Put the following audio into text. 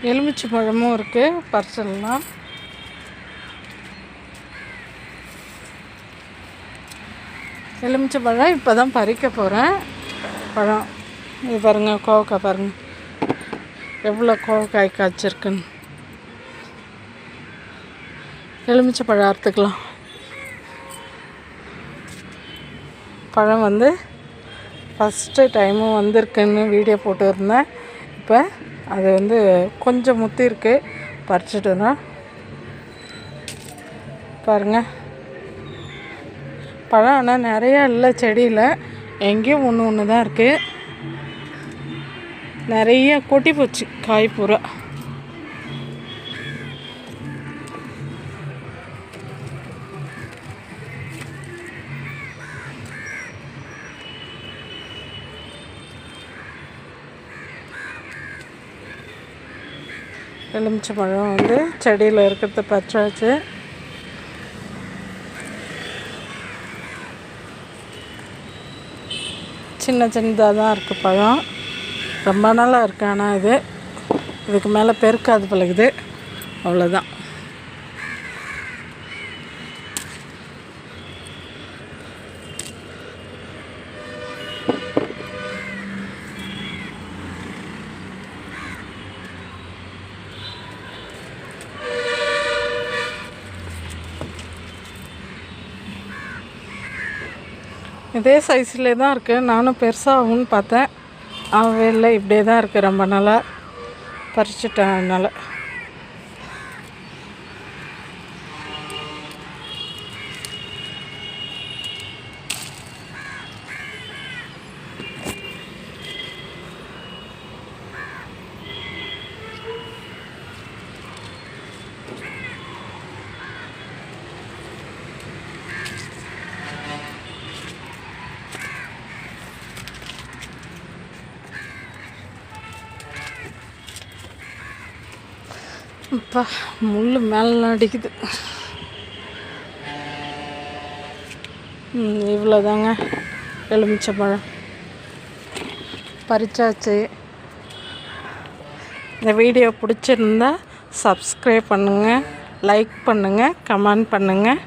எலுமிச்சை பழமும் இருக்குது, பறிச்சிடலாம். எலுமிச்சை பழம் இப்போ தான் பறிக்க போகிறேன். பழம் இது பாருங்கள், கோவக்காய் பாருங்கள் எவ்வளோ கோவக்காய் காய்ச்சிருக்குன்னு. எலுமிச்சை பழம் அறுத்துக்கலாம். பழம் வந்து ஃபஸ்ட்டு டைமும் வந்திருக்குன்னு வீடியோ போட்டுருந்தேன். இப்போ அது வந்து கொஞ்சம் முத்தி இருக்குது, பறிச்சுட்டு தான் பாருங்கள். பழம் ஆனால் நிறையா இல்லை செடியில், எங்கேயும் ஒன்று தான் இருக்குது. நிறைய கொட்டி போச்சு காய் பூரா. எலுமிச்சை பழம் வந்து செடியில் இருக்கிறத பறிச்சாச்சு. சின்ன சின்னதாக தான் இருக்குது பழம், ரொம்ப நாளாக இருக்குது. ஆனால் இதுக்கு மேலே பெருக்காது பழகுது, அவ்வளோதான். இதே சைஸ்லே தான் இருக்குது. நானும் பெருசாகும்னு பார்த்தேன், ஆகவே இல்லை, இப்படியே தான் இருக்குது. ரொம்ப நாளாக பறிச்சுட்டேன். அதனால் இப்போ முள் மேலாம் அடிக்குது. இவ்வளோதாங்க எலுமிச்சை பழம் பறிச்சாச்சு. இந்த வீடியோ பிடிச்சிருந்தா சப்ஸ்கிரைப் பண்ணுங்கள், லைக் பண்ணுங்கள், கமெண்ட் பண்ணுங்கள்.